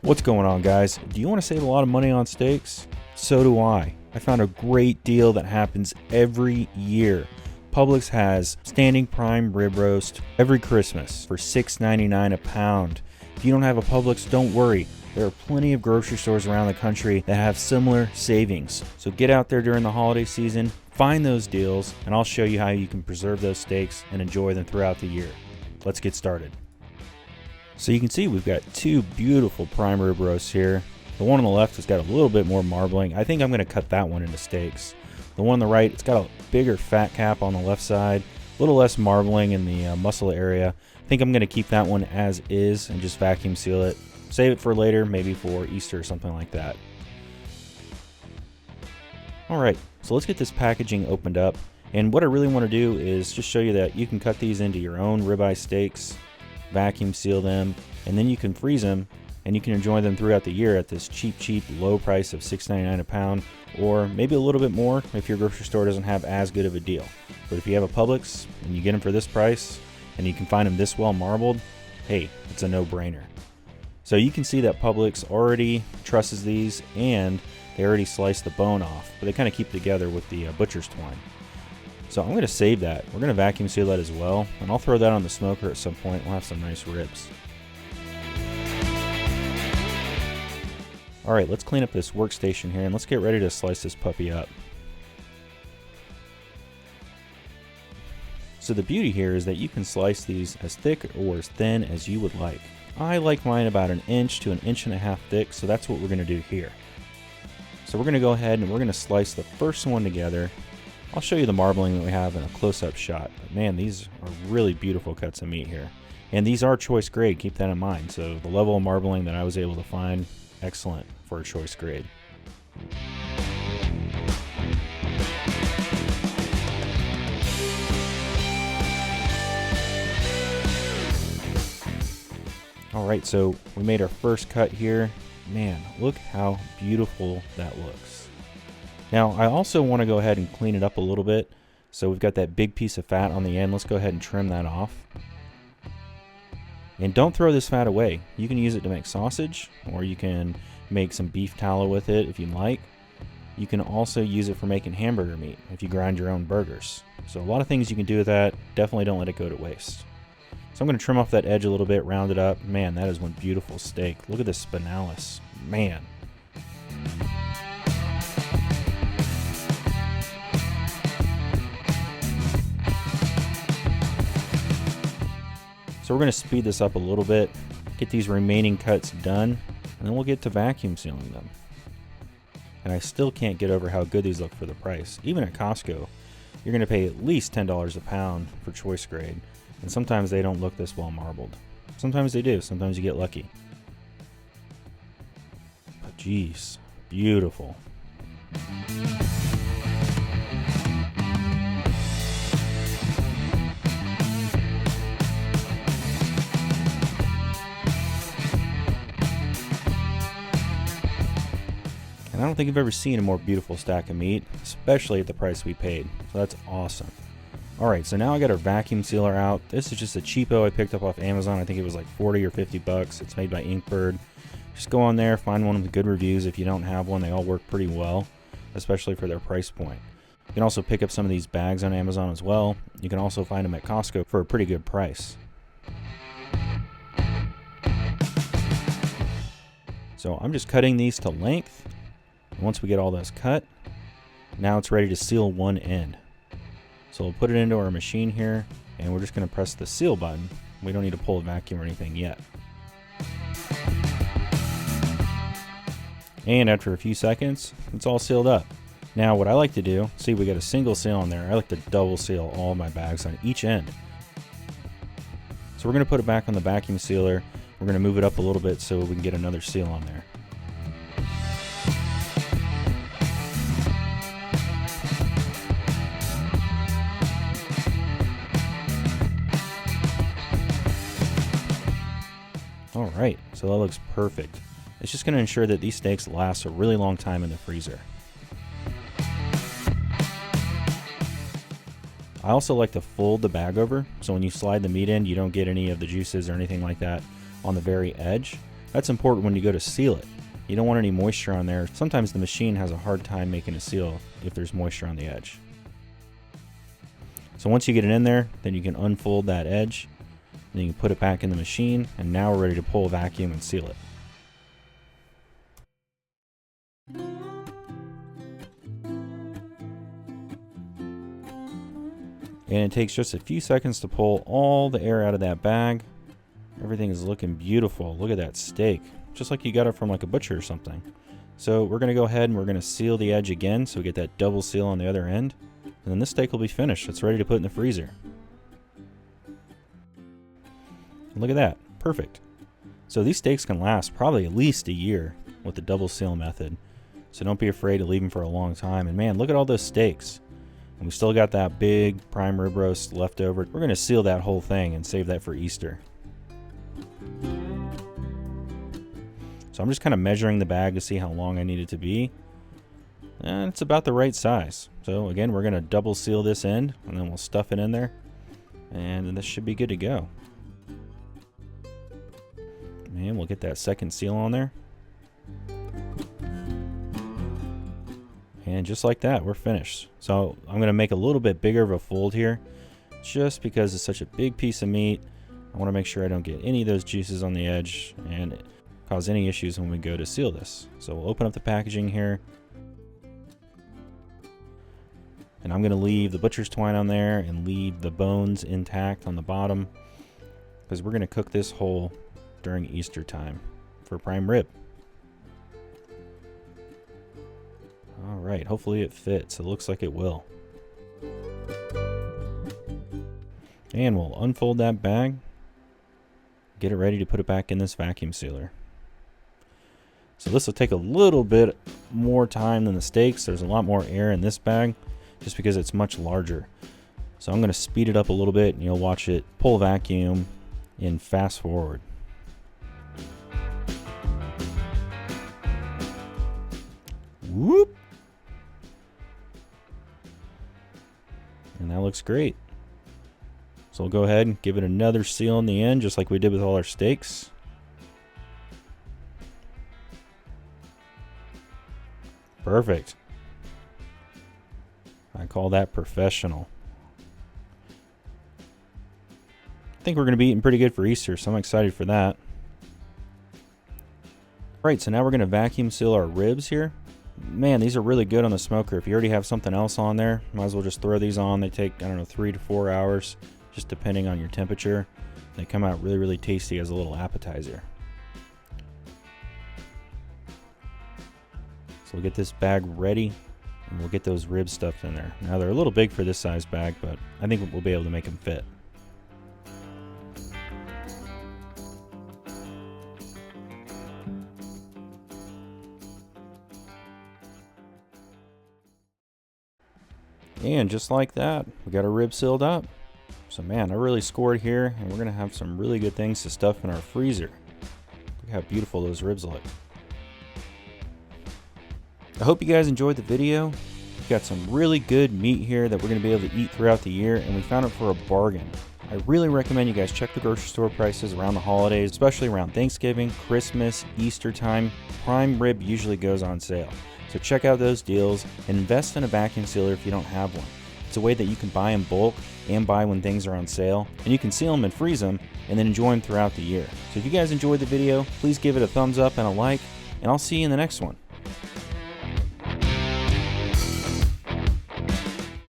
What's going on, guys? Do you want to save a lot of money on steaks? So do I. I found a great deal that happens every year. Publix has standing prime rib roast every Christmas for $6.99 a pound. If you don't have a Publix, don't worry. There are plenty of grocery stores around the country that have similar savings. So get out there during the holiday season, find those deals, and I'll show you how you can preserve those steaks and enjoy them throughout the year. Let's get started. So you can see we've got two beautiful prime rib roasts here. The one on the left has got a little bit more marbling. I think I'm going to cut that one into steaks. The one on the right, it's got a bigger fat cap on the left side, a little less marbling in the muscle area. I think I'm going to keep that one as is and just vacuum seal it. Save it for later, maybe for Easter or something like that. Alright, so let's get this packaging opened up. And what I really want to do is just show you that you can cut these into your own ribeye steaks, vacuum seal them, and then you can freeze them and you can enjoy them throughout the year at this cheap low price of $6.99 a pound, or maybe a little bit more if your grocery store doesn't have as good of a deal. But if you have a Publix and you get them for this price and you can find them this well marbled, hey, it's a no-brainer. So you can see that Publix already trusses these and they already sliced the bone off, but they kind of keep together with the butcher's twine. So I'm going to save that. We're going to vacuum seal that as well, and I'll throw that on the smoker at some point. We'll have some nice ribs. Alright, let's clean up this workstation here and let's get ready to slice this puppy up. So the beauty here is that you can slice these as thick or as thin as you would like. I like mine about 1 inch to 1.5 inches thick, so that's what we're going to do here. So we're going to go ahead and we're going to slice the first one together. I'll show you the marbling that we have in a close-up shot. But man, these are really beautiful cuts of meat here. And these are choice grade, keep that in mind. So the level of marbling that I was able to find, excellent for a choice grade. Alright, so we made our first cut here. Man, look how beautiful that looks. Now, I also want to go ahead and clean it up a little bit. So we've got that big piece of fat on the end. Let's go ahead and trim that off. And don't throw this fat away. You can use it to make sausage, or you can make some beef tallow with it if you like. You can also use it for making hamburger meat if you grind your own burgers. So a lot of things you can do with that. Definitely don't let it go to waste. So I'm going to trim off that edge a little bit, round it up. Man, that is one beautiful steak. Look at this spinalis. Man. So we're going to speed this up a little bit, get these remaining cuts done, and then we'll get to vacuum sealing them. And I still can't get over how good these look for the price. Even at Costco, you're going to pay at least $10 a pound for choice grade, and sometimes they don't look this well marbled. Sometimes they do, sometimes you get lucky. But geez, beautiful. And I don't think I've ever seen a more beautiful stack of meat, especially at the price we paid. So that's awesome. Alright, so now I got our vacuum sealer out. This is just a cheapo I picked up off Amazon. I think it was like 40 or 50 bucks. It's made by Inkbird. Just go on there, find one with good reviews. If you don't have one, they all work pretty well, especially for their price point. You can also pick up some of these bags on Amazon as well. You can also find them at Costco for a pretty good price. So I'm just cutting these to length. Once we get all those cut, now it's ready to seal one end. So we'll put it into our machine here, and we're just going to press the seal button. We don't need to pull a vacuum or anything yet. And after a few seconds, it's all sealed up. Now what I like to do, see we got a single seal on there, I like to double seal all my bags on each end. So we're going to put it back on the vacuum sealer. We're going to move it up a little bit so we can get another seal on there. Alright, so that looks perfect. It's just going to ensure that these steaks last a really long time in the freezer. I also like to fold the bag over, so when you slide the meat in, you don't get any of the juices or anything like that on the very edge. That's important when you go to seal it. You don't want any moisture on there. Sometimes the machine has a hard time making a seal if there's moisture on the edge. So once you get it in there, then you can unfold that edge, then you can put it back in the machine, and now we're ready to pull, vacuum, and seal it. And it takes just a few seconds to pull all the air out of that bag. Everything is looking beautiful. Look at that steak. Just like you got it from like a butcher or something. So we're going to go ahead and we're going to seal the edge again so we get that double seal on the other end. And then this steak will be finished. It's ready to put in the freezer. And look at that. Perfect. So these steaks can last probably at least a year with the double seal method. So don't be afraid to leave them for a long time. And man, look at all those steaks. And we still got that big prime rib roast left over. We're going to seal that whole thing and save that for Easter. So I'm just kind of measuring the bag to see how long I need it to be. And it's about the right size. So again, we're going to double seal this end and then we'll stuff it in there. And this should be good to go. And we'll get that second seal on there. And just like that, we're finished. So I'm going to make a little bit bigger of a fold here just because it's such a big piece of meat. I want to make sure I don't get any of those juices on the edge and cause any issues when we go to seal this. So we'll open up the packaging here. And I'm going to leave the butcher's twine on there and leave the bones intact on the bottom because we're going to cook this whole during Easter time for prime rib. All right, hopefully it fits. It looks like it will. And we'll unfold that bag, get it ready to put it back in this vacuum sealer. So this will take a little bit more time than the steaks. There's a lot more air in this bag just because it's much larger. So I'm going to speed it up a little bit and you'll watch it pull vacuum in fast forward. Whoop! And that looks great. So we'll go ahead and give it another seal in the end, just like we did with all our steaks. Perfect. I call that professional. I think we're going to be eating pretty good for Easter, so I'm excited for that. Right, so now we're going to vacuum seal our ribs here. Man, these are really good on the smoker. If you already have something else on there, might as well just throw these on. They take, I don't know, 3 to 4 hours, just depending on your temperature. They come out really, really tasty as a little appetizer. So we'll get this bag ready, and we'll get those ribs stuffed in there. Now, they're a little big for this size bag, but I think we'll be able to make them fit. And just like that, we got our rib sealed up. So man, I really scored here, and we're gonna have some really good things to stuff in our freezer. Look how beautiful those ribs look. I hope you guys enjoyed the video. We've got some really good meat here that we're gonna be able to eat throughout the year, and we found it for a bargain. I really recommend you guys check the grocery store prices around the holidays, especially around Thanksgiving, Christmas, Easter time. Prime rib usually goes on sale. So check out those deals and invest in a vacuum sealer if you don't have one. It's a way that you can buy in bulk and buy when things are on sale, and you can seal them and freeze them and then enjoy them throughout the year. So if you guys enjoyed the video, please give it a thumbs up and a like, and I'll see you in the next one.